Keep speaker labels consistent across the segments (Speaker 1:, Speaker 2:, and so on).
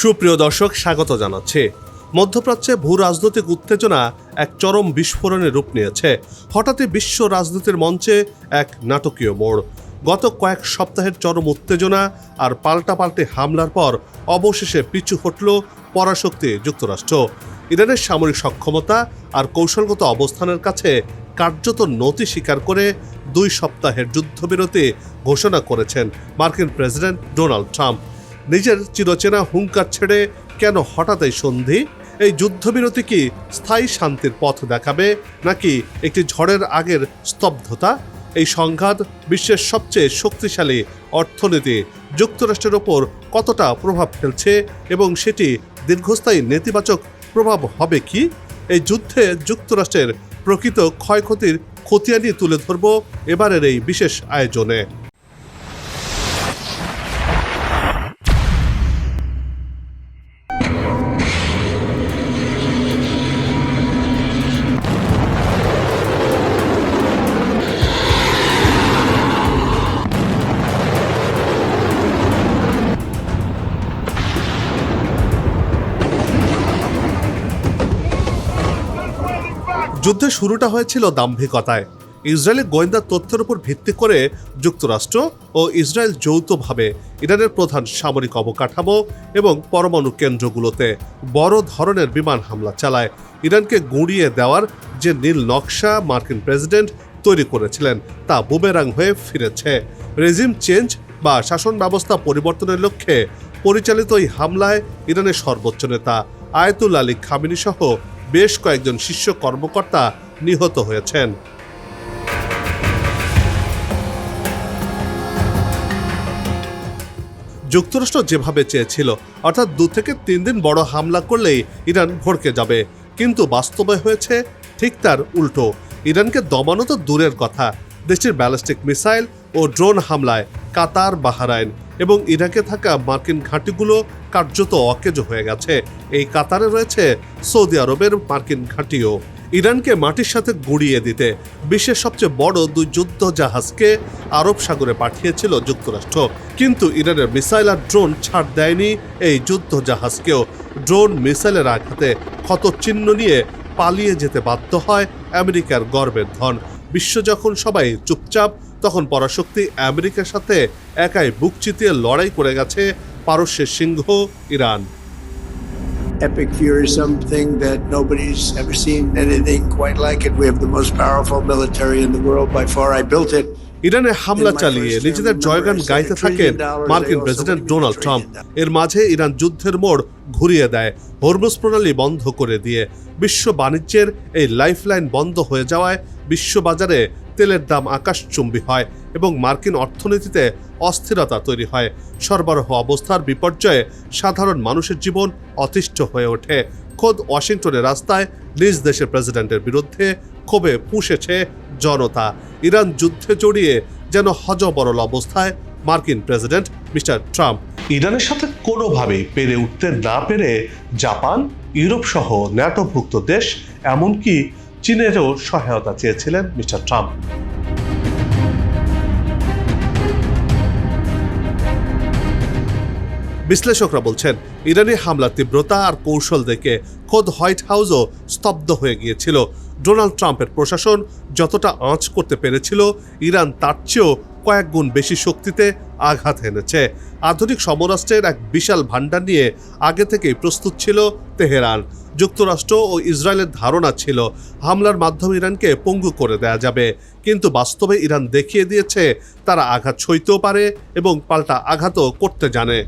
Speaker 1: সুপ্রিয় দর্শক, স্বাগত জানাচ্ছি। মধ্যপ্রাচ্যে ভূ রাজনৈতিক উত্তেজনা এক চরম বিস্ফোরণের রূপ নিয়েছে। হঠাৎই বিশ্ব রাজনীতির মঞ্চে এক নাটকীয় মোড়। গত কয়েক সপ্তাহের চরম উত্তেজনা আর পাল্টাপাল্টি হামলার পর অবশেষে পিছু হটল পরাশক্তি যুক্তরাষ্ট্র। ইরানের সামরিক সক্ষমতা আর কৌশলগত অবস্থানের কাছে কার্যত নতি স্বীকার করে 2 সপ্তাহের যুদ্ধবিরতি ঘোষণা করেছেন মার্কিন প্রেসিডেন্ট ডোনাল্ড ট্রাম্প। নিজের চিরচেনা হুঙ্কার ছেড়ে কেন হঠাৎ এই সন্ধি? এই যুদ্ধবিরতি কি স্থায়ী শান্তির পথ দেখাবে, নাকি একটি ঝড়ের আগের স্তব্ধতা? এই সংঘাত বিশ্বের সবচেয়ে শক্তিশালী অর্থনীতি যুক্তরাষ্ট্রের ওপর কতটা প্রভাব ফেলছে এবং সেটি দীর্ঘস্থায়ী নেতিবাচক প্রভাব হবে কি? এই যুদ্ধে যুক্তরাষ্ট্রের প্রকৃত ক্ষয়ক্ষতির খতিয়ানি তুলে ধরব এবারের এই বিশেষ আয়োজনে। যুদ্ধের শুরুটা হয়েছিল দাম্ভিকতায়। ইসরায়েলের গোয়েন্দা তথ্যের উপর ভিত্তি করে যুক্তরাষ্ট্র ও ইসরায়েল যৌথভাবে ইরানের প্রধান সামরিক অবকাঠামো এবং পরমাণু কেন্দ্রগুলোতে বড় ধরনের বিমান হামলা চালায়। ইরানকে গুঁড়িয়ে দেওয়ার যে নীল নকশা মার্কিন প্রেসিডেন্ট তৈরি করেছিলেন তা বুমেরাং হয়ে ফিরেছে। রেজিম চেঞ্জ বা শাসন ব্যবস্থা পরিবর্তনের লক্ষ্যে পরিচালিত এই হামলায় ইরানের সর্বোচ্চ নেতা আয়াতুল্লাহ আলী খামেনি সহ বেশ কয়েকজন শীর্ষ কর্মকর্তা নিহত হয়েছেন। যুক্তরাষ্ট্র যেভাবে চেয়েছিল, অর্থাৎ 2 থেকে 3 দিন বড় হামলা করলেই ইরান ভড়কে যাবে, কিন্তু বাস্তবে হয়েছে ঠিক তার উল্টো। ইরানকে দমানো তো দূরের কথা, দেশটির ব্যালিস্টিক মিসাইল ও ড্রোন হামলায় কাতার, বাহরাইন এবং ইরাকে থাকা মার্কিন ঘাঁটিগুলো কার্যত অকেজো হয়ে গেছে। এই কাতারে রয়েছে সৌদি আরবের মার্কিন ঘাঁটিও। ইরানকে মাটির সাথে গুঁড়িয়ে দিতে বিশ্বের সবচেয়ে বড় 2 যুদ্ধ জাহাজকে আরব সাগরে পাঠিয়েছিল যুক্তরাষ্ট্র, কিন্তু ইরানের মিসাইল আর ড্রোন ছাড় দেয়নি এই যুদ্ধ জাহাজকেও। ড্রোন মিসাইলের আঘাতে ক্ষতচিহ্ন নিয়ে পালিয়ে যেতে বাধ্য হয় আমেরিকার গর্বের ধন। বিশ্ব যখন সবাই চুপচাপ, তখন পরাশক্তি আমেরিকার সাথে একাই বুক চিতিয়ে লড়াই করে গেছে পারস্যের সিংহ Iran.
Speaker 2: Epic fury, something that nobody's ever seen anything quite like it. We have the most powerful military in the world by far. I built it.
Speaker 1: ইরানে হামলা চালিয়ে নিজেদের জয়গান গাইতে থাকেন মার্কিন প্রেসিডেন্ট ডোনাল্ড ট্রাম্প। এর মাঝে ইরান যুদ্ধের মোড় ঘুরিয়ে দেয়, হরমুজ প্রণালী বন্ধ করে দিয়ে। বিশ্ব বাণিজ্যের এই লাইফলাইন বন্ধ হয়ে যাওয়ায় বিশ্ববাজারে তেলের দাম আকাশচুম্বী হয় এবং মার্কিন অর্থনীতিতে অস্থিরতা তৈরি হয়। সরবরাহ অবস্থার বিপর্যয়ে সাধারণ মানুষের জীবন অতিষ্ঠ হয়ে ওঠে। খোদ ওয়াশিংটনের রাস্তায় নিজ দেশের প্রেসিডেন্টের বিরুদ্ধে ক্ষোভে পুষেছে জনতা। ইরান যুদ্ধে জড়িয়ে যেন হযবরল অবস্থায় মার্কিন প্রেসিডেন্ট মিস্টার ট্রাম্প।
Speaker 3: ইরানের সাথে কোনোভাবেই পেরে উঠতে না পেরে জাপান, ইউরোপ সহ ন্যাটোভুক্ত দেশ, এমনকি চীনেরও সহায়তা চেয়েছিলেন মিস্টার ট্রাম্প।
Speaker 1: বিশ্লেষকরা বলছেন, ইরানি হামলার তীব্রতা আর কৌশল দেখে খোদ হোয়াইট হাউসও স্তব্ধ হয়ে গিয়েছিল। ডোনাল্ড ট্রাম্পের প্রশাসন যতটা আঁচ করতে পেরেছিল, ইরান তার চেয়েও কয়েক গুণ বেশি শক্তিতে আঘাত এনেছে। আধুনিক সমরাস্ত্রের এক বিশাল ভাণ্ডার নিয়ে আগে থেকেই প্রস্তুত ছিল তেহরান। যুক্তরাষ্ট্র ও ইসরায়েলের ধারণা ছিল হামলার মাধ্যমে ইরানকে পঙ্গু করে দেয়া যাবে, কিন্তু বাস্তবে ইরান দেখিয়ে দিয়েছে তারা আঘাত সইতেও পারে এবং পাল্টা আঘাতও করতে জানে।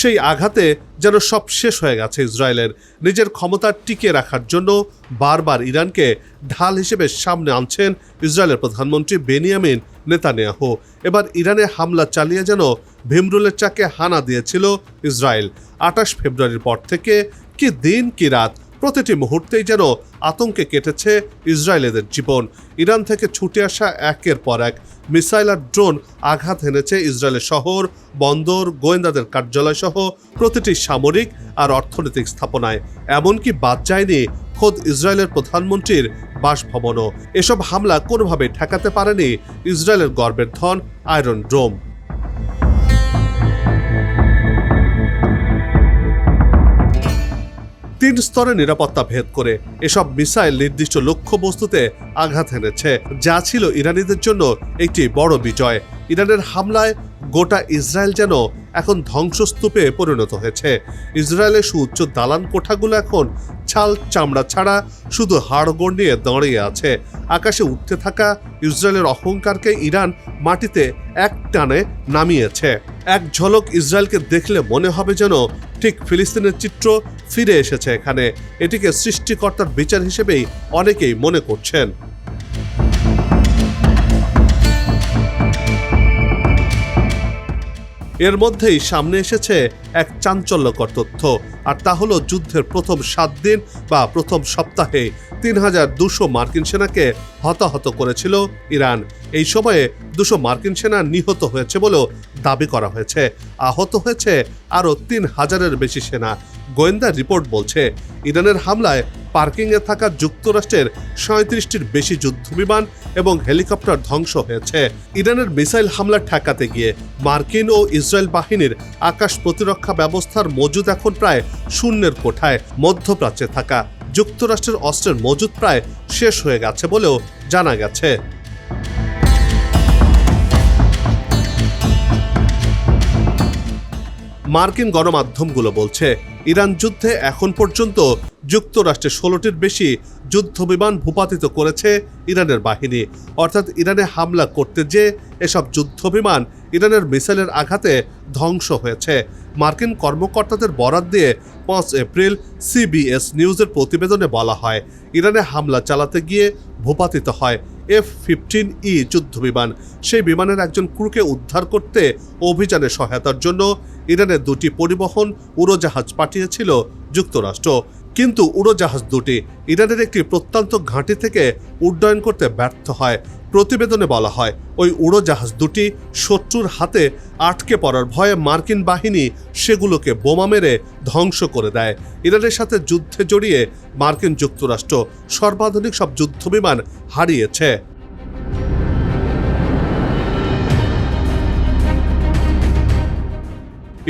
Speaker 1: সেই আঘাতে যেন সব শেষ হয়ে গেছে ইসরায়েলের। নিজের ক্ষমতা টিকিয়ে রাখার জন্য বারবার ইরানকে ঢাল হিসেবে সামনে আনছেন ইসরায়েলের প্রধানমন্ত্রী বেনিয়ামিন নেতানিয়াহু। এবার ইরানে হামলা চালিয়ে যেন ভীমরুলের চাকে হানা দিয়েছিল ইসরায়েল। 28 ফেব্রুয়ারির পর থেকে কি দিন কি রাত প্রতিটি মুহূর্তেই যেন আতঙ্কে কেটেছে ইসরায়েলিদের জীবন। ইরান থেকে ছুটে আসা একের পর এক মিসাইল আর ড্রোন আঘাত এনেছে ইসরায়েলের শহর, বন্দর, গোয়েন্দাদের কার্যালয় সহ প্রতিটি সামরিক আর অর্থনৈতিক স্থাপনায়। এমনকি বাদ যায়নি খোদ ইসরায়েলের প্রধানমন্ত্রীর বাসভবনও। এসব হামলা কোনোভাবে ঠেকাতে পারেনি ইসরায়েলের গর্বের ধন আয়রন ডোম। তিন স্তরে নিরাপত্তা ভেদ করে এসব মিসাইল নির্দিষ্ট লক্ষ্যবস্তুতে আঘাত এনেছে, যা ছিল ইরানিদের জন্য একটি বড় বিজয়। ইরানের হামলায় গোটা ইসরায়েল যেন এখন ধ্বংসস্তূপে পরিণত হয়েছে। ইসরায়েলের সুউচ্চ দালান কোঠাগুলো এখন ছাল চামড়া ছাড়া শুধু হাড়গোড় নিয়ে দাঁড়িয়ে আছে। আকাশে উঠতে থাকা ইসরায়েলের অহংকারকে ইরান মাটিতে এক টানে নামিয়েছে। এক ঝলক ইসরায়েলকে দেখলে মনে হবে যেন ঠিক ফিলিস্তিনের চিত্র ফিরে এসেছে এখানে। এটিকে সৃষ্টিকর্তার বিচার হিসেবেই অনেকেই মনে করছেন। এর মধ্যেই সামনে এসেছে এক চাঞ্চল্যকর তথ্য, আর তা হলো যুদ্ধের প্রথম 7 দিন বা প্রথম সপ্তাহে 3200 মার্কিন সেনাকে হতাহত করেছিল ইরান। এই সময়ে 200 মার্কিন সেনা নিহত হয়েছে বলেও দাবি করা হয়েছে। আহত হয়েছে আরও 3000-এর বেশি সেনা। গোয়েন্দা রিপোর্ট বলছে ইরানের হামলায় পার্কিংয়ে থাকা যুক্তরাষ্ট্রের 37টির বেশি যুদ্ধবিমান এবং হেলিকপ্টার ধ্বংস হয়েছে। ইরানের মিসাইল হামলা ঠেকাতে গিয়ে মার্কিন ও ইসরায়েল বাহিনীর আকাশ প্রতিরক্ষা ব্যবস্থার মজুদ এখন প্রায় শূন্যের কোঠায়। মধ্যপ্রাচ্যে থাকা যুক্তরাষ্ট্রের অস্ত্রের মজুদ প্রায় শেষ হয়ে গেছে বলেও জানা গেছে। মার্কিন গণমাধ্যমগুলো বলছে ইরান যুদ্ধে এখন পর্যন্ত যুক্তরাষ্ট্রে 16টির বেশি যুদ্ধবিমান ভূপাতিত করেছে ইরানের বাহিনী। অর্থাৎ ইরানে হামলা করতে যে এসব যুদ্ধবিমান ইরানের মিসাইলের আঘাতে ধ্বংস হয়েছে। মার্কিন কর্মকর্তাদের বরাত দিয়ে 5 এপ্রিল সিবিএস নিউজের প্রতিবেদনে বলা হয়, ইরানে হামলা চালাতে গিয়ে ভূপাতিত হয় F-15E যুদ্ধবিমান। সেই বিমানের একজন ক্রুকে উদ্ধার করতে অভিযানে সহায়তার জন্য ইরানের 2টি পরিবহন উড়োজাহাজ পাঠিয়েছিল যুক্তরাষ্ট্র। কিন্তু উড়োজাহাজ দুটি ইরানের একটি প্রত্যন্ত ঘাঁটি থেকে উড্ডয়ন করতে ব্যর্থ হয়। প্রতিবেদনে বলা হয় ওই উড়োজাহাজ দুটি শত্রুর হাতে আটকে পড়ার ভয়ে মার্কিন বাহিনী সেগুলোকে বোমা মেরে ধ্বংস করে দেয়। ইরানের সাথে যুদ্ধে জড়িয়ে মার্কিন যুক্তরাষ্ট্র সর্বাধুনিক সব যুদ্ধবিমান হারিয়েছে।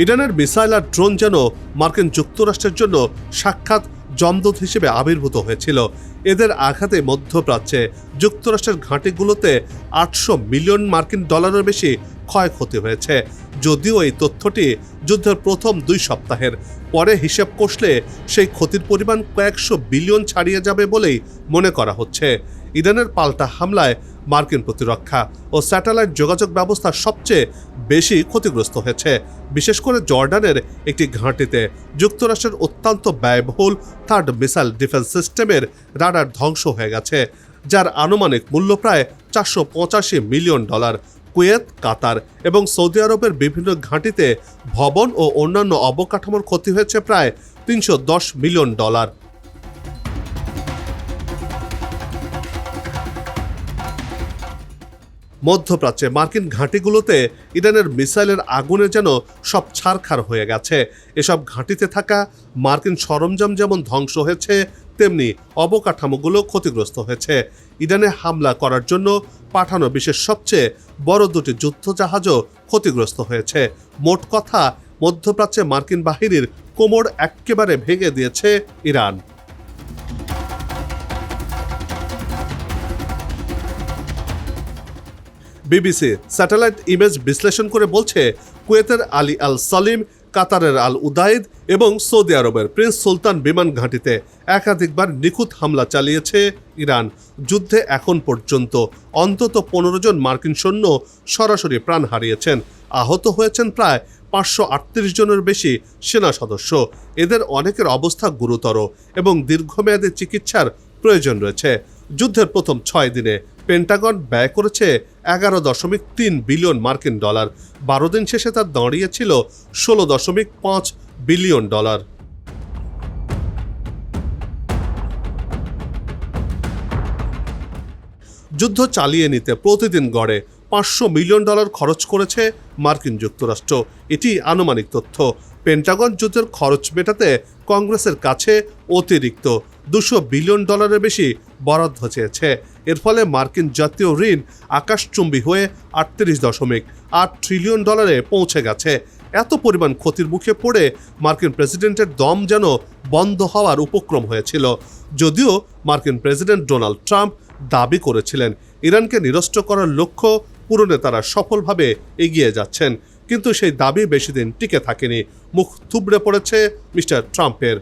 Speaker 1: ইরানের মিসাইল আর ড্রোন যেন মার্কিন যুক্তরাষ্ট্রের জন্য সাক্ষাৎ জমদূত হিসেবে আবির্ভূত হয়েছিল। এদের আঘাতে মধ্যপ্রাচ্যে যুক্তরাষ্ট্রের ঘাঁটিগুলোতে 800 মিলিয়ন মার্কিন ডলারের বেশি ক্ষয়ক্ষতি হয়েছে। যদিও এই তথ্যটি যুদ্ধের প্রথম 2 সপ্তাহের, পরে হিসেব কষলে সেই ক্ষতির পরিমাণ কয়েকশো বিলিয়ন ছাড়িয়ে যাবে বলেই মনে করা হচ্ছে। ইরানের পাল্টা হামলায় মার্কিন প্রতিরক্ষা ও স্যাটেলাইট যোগাযোগ ব্যবস্থা সবচেয়ে বেশি ক্ষতিগ্রস্ত হয়েছে। বিশেষ করে জর্ডানের একটি ঘাঁটিতে যুক্তরাষ্ট্রের অত্যন্ত ব্যয়বহুল 3rd মিসাইল ডিফেন্স সিস্টেমের রাডার ধ্বংস হয়ে গেছে, যার আনুমানিক মূল্য প্রায় $485 মিলিয়ন। কুয়েত, কাতার এবং সৌদি আরবের বিভিন্ন ঘাঁটিতে ভবন ও অন্যান্য অবকাঠামোর ক্ষতি হয়েছে প্রায় $310 মিলিয়ন। মধ্যপ্রাচ্যে মার্কিন ঘাঁটিগুলোতে ইরানের মিসাইলের আগুনে যেন সব ছারখার হয়ে গেছে। এসব ঘাঁটিতে থাকা মার্কিন সরঞ্জাম যেমন ধ্বংস হয়েছে, তেমনি অবকাঠামোগুলো ক্ষতিগ্রস্ত হয়েছে। ইরানে হামলা করার জন্য পাঠানো বিশ্বের সবচেয়ে বড় 2টি যুদ্ধজাহাজও ক্ষতিগ্রস্ত হয়েছে। মোট কথা, মধ্যপ্রাচ্যে মার্কিন বাহিনীর কোমর একেবারে ভেঙে দিয়েছে ইরান। বিবিসি স্যাটেলাইট ইমেজ বিশ্লেষণ করে বলছে, কুয়েতের আলী আল সালিম, কাতারের আল উদাইদ এবং সৌদি আরবের প্রিন্স সুলতান বিমান ঘাঁটিতে একাধিকবার নিখুঁত হামলা চালিয়েছে ইরান। যুদ্ধে এখন পর্যন্ত অন্তত 15 জন মার্কিন সৈন্য সরাসরি প্রাণ হারিয়েছেন। আহত হয়েছেন প্রায় 538 জনের বেশি সেনা সদস্য। এদের অনেকের অবস্থা গুরুতর এবং দীর্ঘমেয়াদী চিকিৎসার প্রয়োজন রয়েছে। যুদ্ধের প্রথম 6 দিনে পেন্টাগন ব্যয় করেছে $11.3 বিলিয়ন মার্কিন। 12 দিন শেষে তার দাঁড়িয়েছিল $16.5 বিলিয়ন। যুদ্ধ চালিয়ে নিতে প্রতিদিন গড়ে $500 মিলিয়ন খরচ করেছে মার্কিন যুক্তরাষ্ট্র। এটি আনুমানিক তথ্য। পেন্টাগন যুদ্ধের খরচ মেটাতে কংগ্রেসের কাছে অতিরিক্ত $200 বিলিয়ন বেশি বরাদ্দ চেয়েছে। এর ফলে মার্কিন জাতীয় ঋণ আকাশচুম্বী হয়ে $38.8 ট্রিলিয়ন পৌঁছে গেছে। এত পরিমাণ ক্ষতির মুখে পড়ে মার্কিন প্রেসিডেন্টের দম যেন বন্ধ হওয়ার উপক্রম হয়েছিল। যদিও মার্কিন প্রেসিডেন্ট ডোনাল্ড ট্রাম্প দাবি করেছিলেন ইরানকে নিরস্ত্র করার লক্ষ্য পূরণে তারা সফলভাবে এগিয়ে যাচ্ছেন, কিন্তু সেই দাবি বেশি দিন টিকে থাকেনি। মুখ থুবড়ে পড়েছে মিস্টার ট্রাম্পের।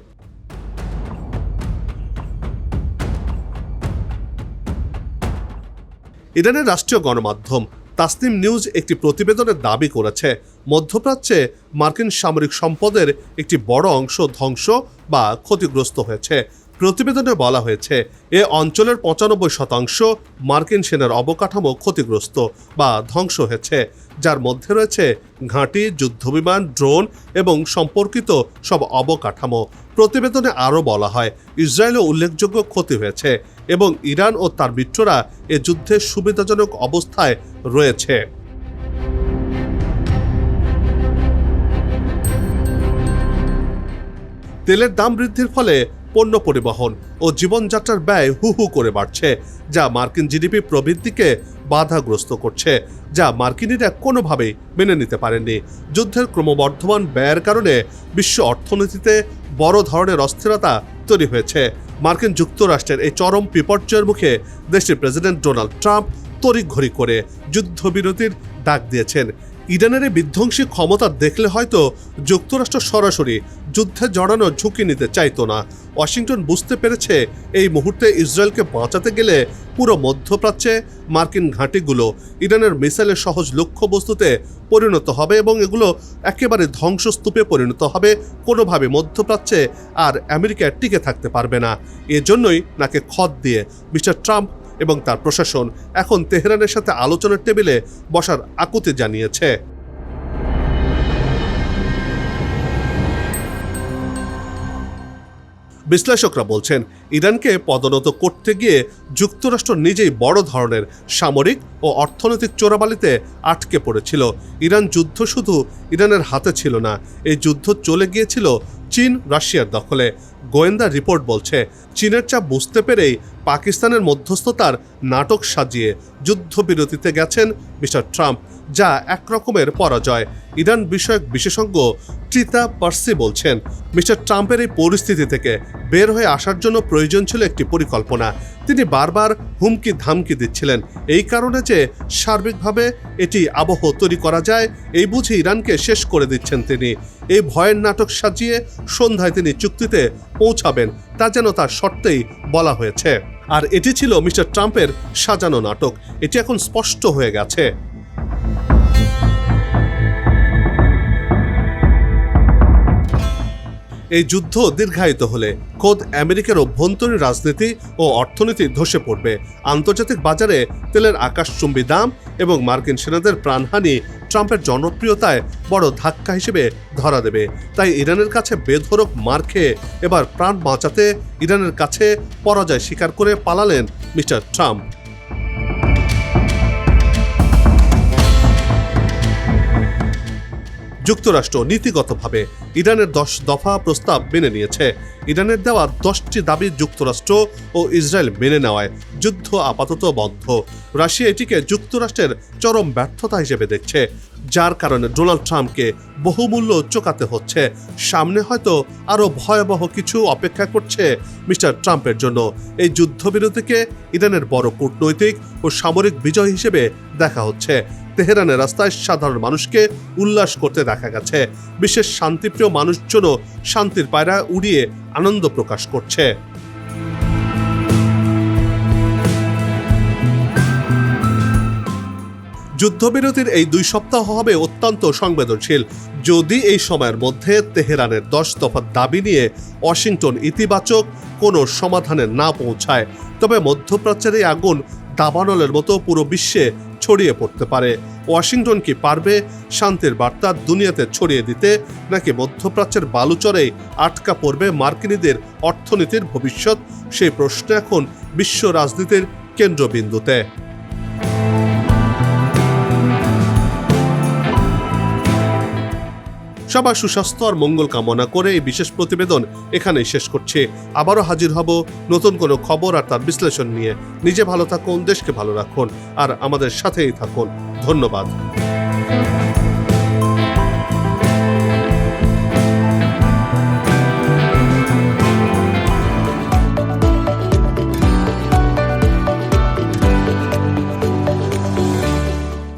Speaker 1: ইরানের রাষ্ট্রীয় গণমাধ্যম তাসনিম নিউজ একটি প্রতিবেদনে দাবি করেছে মধ্যপ্রাচ্যে মার্কিন সামরিক সম্পদের একটি বড় অংশ ধ্বংস বা ক্ষতিগ্রস্ত হয়েছে। প্রতিবেদনে বলা হয়েছে এ অঞ্চলের 95% মার্কিন সেনার অবকাঠামো ক্ষতিগ্রস্ত বা ধ্বংস হয়েছে, যার মধ্যে রয়েছে ঘাঁটি, যুদ্ধবিমান, ড্রোন এবং সম্পর্কিত সব অবকাঠামো। প্রতিবেদনে আরও বলা হয় ইসরায়েলও উল্লেখযোগ্য ক্ষতি হয়েছে এবং ইরান ও তার মিত্ররা এ যুদ্ধে সুবিধাজনক অবস্থায় রয়েছে। তেলের দাম বৃদ্ধির ফলে পণ্য পরিবহন ও জীবনযাত্রার ব্যয় হু হু করে বাড়ছে, যা মার্কিন জিডিপি প্রবৃদ্ধিকে বাধাগ্রস্ত করছে, যা মার্কিনিরা কোনোভাবেই মেনে নিতে পারেননি। যুদ্ধের ক্রমবর্ধমান ব্যয়ের কারণে বিশ্ব অর্থনীতিতে বড় ধরনের অস্থিরতা তৈরি হয়েছে। মার্কিন যুক্তরাষ্ট্রের এই চরম বিপর্যয়ের মুখে দেশটির প্রেসিডেন্ট ডোনাল্ড ট্রাম্প তড়িঘড়ি করে যুদ্ধবিরতির ডাক দিয়েছেন। ইরানের এই বিধ্বংসী ক্ষমতা দেখলে হয়তো যুক্তরাষ্ট্র সরাসরি যুদ্ধে জড়ানোর ঝুঁকি নিতে চাইতো না। ওয়াশিংটন বুঝতে পেরেছে এই মুহূর্তে ইসরায়েলকে বাঁচাতে গেলে পুরো মধ্যপ্রাচ্যে মার্কিন ঘাঁটিগুলো ইরানের মিসাইলের সহজ লক্ষ্যবস্তুতে পরিণত হবে এবং এগুলো একেবারে ধ্বংসস্তূপে পরিণত হবে। কোনোভাবে মধ্যপ্রাচ্যে আর আমেরিকা টিকে থাকতে পারবে না। এজন্যই নাকে খত দিয়ে মিস্টার ট্রাম্প এবং তার প্রশাসন এখন তেহরানের সাথে আলোচনার টেবিলে বসার আকুতি জানিয়েছে। বিশ্লেষকরা বলছেন ইরানকে পদোন্নত করতে গিয়ে যুক্তরাষ্ট্র নিজেই বড় ধরনের সামরিক ও অর্থনৈতিক চোরাবালিতে আটকে পড়েছিল। ইরান যুদ্ধ শুধু ইরানের হাতে ছিল না, এই যুদ্ধ চলে গিয়েছিল চীন রাশিয়ার দখলে। গোয়েন্দা রিপোর্ট বলছে চীনের চাপ বুঝতে পেরেই পাকিস্তানের মধ্যস্থতার নাটক সাজিয়ে যুদ্ধবিরতিতে গেছেন মিস্টার ট্রাম্প, যা একরকমের পরাজয়। ইরান বিষয়ক বিশেষজ্ঞ ট্রিতা পার্সি বলছেন মিস্টার ট্রাম্পের এই পরিস্থিতি থেকে বের হয়ে আসার জন্য প্রয়োজন ছিল একটি পরিকল্পনা। তিনি বারবার হুমকি ধামকি দিচ্ছিলেন এই কারণে যে সার্বিকভাবে এটি আবহ তৈরি করা যায় এই বুঝে ইরানকে শেষ করে দিচ্ছেন তিনি। এই ভয়ের নাটক সাজিয়ে সন্ধ্যায় তিনি চুক্তিতে পৌঁছাবেন তা যেন তার শর্তেই বলা হয়েছে। আর এটি ছিল মিস্টার ট্রাম্পের সাজানো নাটক। এটি এখন স্পষ্ট হয়ে গেছে। এই যুদ্ধ দীর্ঘায়িত হলে খোদ আমেরিকার অভ্যন্তরীণ রাজনীতি ও অর্থনীতি ধসে পড়বে। আন্তর্জাতিক বাজারে তেলের আকাশচুম্বী দাম এবং মার্কিন সেনাদের প্রাণহানি ট্রাম্পের জনপ্রিয়তায় বড় ধাক্কা হিসেবে ধরা দেবে। তাই ইরানের কাছে বেধড়ক মার খেয়ে এবার প্রাণ বাঁচাতে ইরানের কাছে পরাজয় স্বীকার করে পালালেন মিস্টার ট্রাম্প। যুক্তরাষ্ট্র নীতিগতভাবে ইরানের 10 দফা প্রস্তাব মেনে নিয়েছে। ইরানের দেওয়া 10টি দাবি যুক্তরাষ্ট্র ও ইসরায়েল মেনে নেওয়ায় যুদ্ধ আপাতত বন্ধ। রাশিয়া এটিকে যুক্তরাষ্ট্রের চরম ব্যর্থতা হিসেবে দেখছে, যার কারণে ডোনাল্ড ট্রাম্পকে বহুমূল্য চোকাতে হচ্ছে। সামনে হয়তো আরও ভয়াবহ কিছু অপেক্ষা করছে মিস্টার ট্রাম্পের জন্য। এই যুদ্ধবিরতিকে ইরানের বড় কূটনৈতিক ও সামরিক বিজয় হিসেবে দেখা হচ্ছে। তেহরানের রাস্তায় সাধারণ মানুষকে উল্লাস করতে দেখা গেছে। বিশেষ শান্তিপ্রিয় মানুষজনও শান্তির পায়রা উড়িয়ে আনন্দ প্রকাশ করছে। যুদ্ধবিরতির এই 2 সপ্তাহ হবে অত্যন্ত সংবেদনশীল। যদি এই সময়ের মধ্যে তেহরানের 10 দফার দাবি নিয়ে ওয়াশিংটন ইতিবাচক কোনো সমাধানে না পৌঁছায়, তবে মধ্যপ্রাচ্যের এই আগুন দাবানলের মতো পুরো বিশ্বে ছড়িয়ে পড়তে পারে। ওয়াশিংটন কি পারবে শান্তির বার্তা দুনিয়াতে ছড়িয়ে দিতে, নাকি মধ্যপ্রাচ্যের বালুচরেই আটকা পড়বে মার্কিনীদের অর্থনীতির ভবিষ্যৎ? সেই প্রশ্ন এখন বিশ্ব রাজনীতির কেন্দ্রবিন্দুতে। সবার সুস্বাস্থ্য আর মঙ্গল কামনা করে এই বিশেষ প্রতিবেদন এখানেই শেষ করছি। আবারও হাজির হব নতুন কোনো খবর আর তার বিশ্লেষণ নিয়ে। নিজে ভালো থাকুন, দেশকে ভালো রাখুন আর আমাদের সাথেই থাকুন। ধন্যবাদ।